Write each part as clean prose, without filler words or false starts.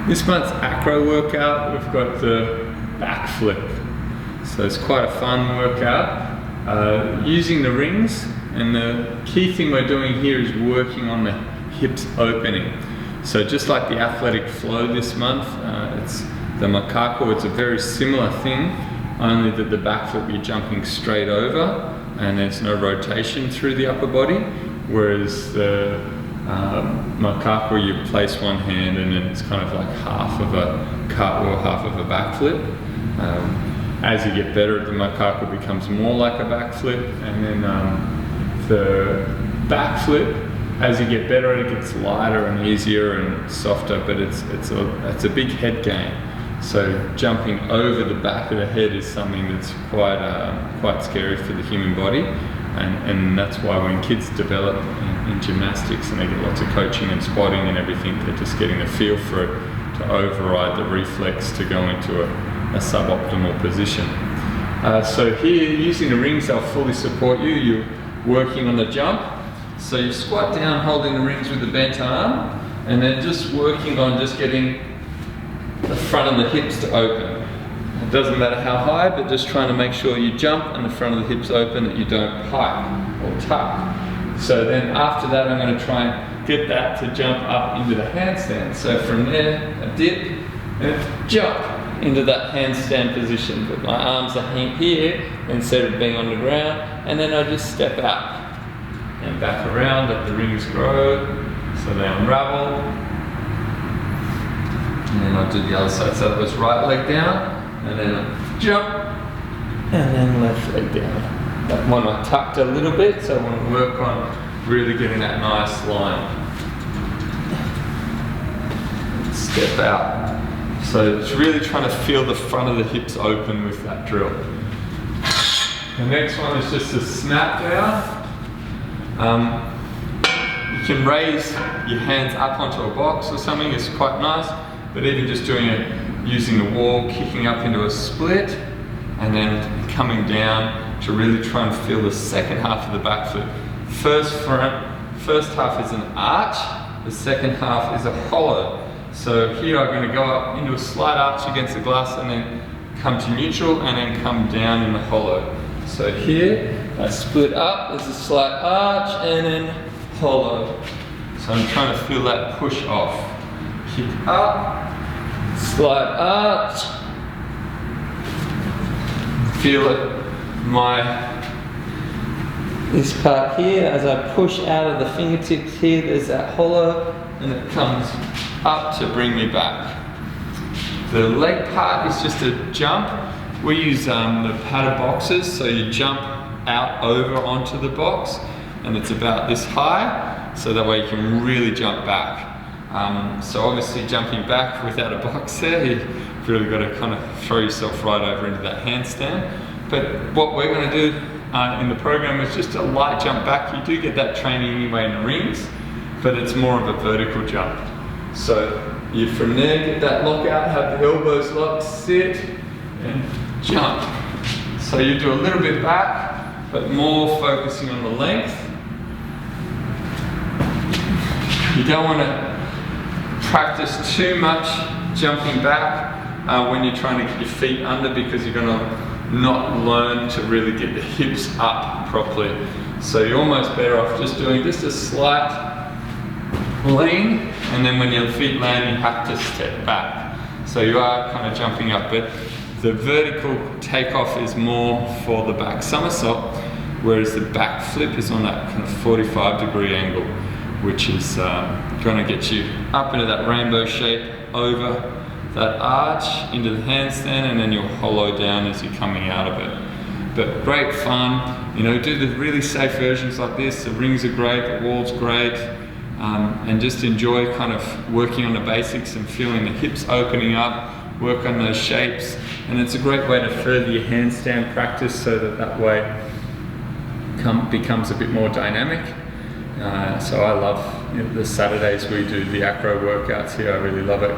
This month's acro workout, we've got the backflip. So it's quite a fun workout. Using the rings, and the key thing we're doing here is working on the hips opening. So just like the athletic flow this month, it's the macaco, it's a very similar thing, only that the backflip you're jumping straight over and there's no rotation through the upper body, whereas the macaco, you place one hand and then it's kind of like half of a cartwheel, half of a backflip. As you get better at the macaco, it becomes more like a backflip, and then the backflip, as you get better at it, gets lighter and easier and softer, but it's a big head gain. So jumping over the back of the head is something that's quite scary for the human body, and that's why when kids develop in gymnastics and they get lots of coaching and spotting and everything, they're just getting the feel for it to override the reflex to go into a suboptimal position. So here, using the rings, they'll fully support you. You're working on the jump. So you squat down holding the rings with the bent arm, and then just working on just getting the front of the hips to open. It doesn't matter how high, but just trying to make sure you jump and the front of the hips open, that you don't pike or tuck. So then after that, I'm going to try and get that to jump up into the handstand. So from there, a dip and jump into that handstand position. But my arms are here instead of being on the ground, and then I just step out and back around, let the rings grow so they unravel. And then I'll do the other side. So that was right leg down, and then I jump, and then left leg down. That one I tucked a little bit, so I want to work on really getting that nice line. Step out. So it's really trying to feel the front of the hips open with that drill. The next one is just a snap down. You can raise your hands up onto a box or something, it's quite nice, but even just doing it using the wall, kicking up into a split, and then coming down to really try and feel the second half of the backflip. First half is an arch, the second half is a hollow. So here I'm going to go up into a slight arch against the glass and then come to neutral and then come down in the hollow. So here, I split up, there's a slight arch and then hollow. So I'm trying to feel that push off. Kick up, slight arch. Feel it, this part here, as I push out of the fingertips here, there's that hollow and it comes up to bring me back. The leg part is just a jump. We use the padded boxes, so you jump out over onto the box, and it's about this high, so that way you can really jump back. So obviously jumping back without a box there, you've really got to kind of throw yourself right over into that handstand. But what we're going to do in the program is just a light jump back. You do get that training anyway in the rings, but it's more of a vertical jump. So you from there get that lockout, have the elbows locked, sit and jump. So you do a little bit back, but more focusing on the length. You don't want to practice too much jumping back when you're trying to get your feet under, because you're going to not learn to really get the hips up properly. So you're almost better off just doing just a slight lean, and then when your feet land you have to step back. So you are kind of jumping up, but the vertical takeoff is more for the back somersault, whereas the back flip is on that kind of 45-degree angle, which is going to get you up into that rainbow shape, over that arch, into the handstand, and then you'll hollow down as you're coming out of it. But great fun, you know, do the really safe versions like this. The rings are great, the wall's great, and just enjoy kind of working on the basics and feeling the hips opening up, work on those shapes, and it's a great way to further your handstand practice, so that way becomes a bit more dynamic. So I love the Saturdays we do the acro workouts here. I really love it,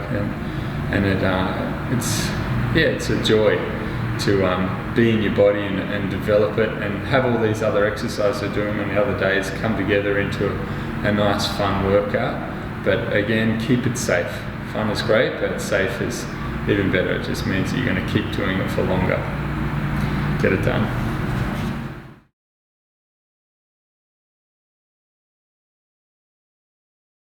and it's a joy to be in your body and develop it, and have all these other exercises we're doing on the other days come together into a nice fun workout. But again, keep it safe. fun is great, but safe is even better. It just means that you're going to keep doing it for longer. Get it done.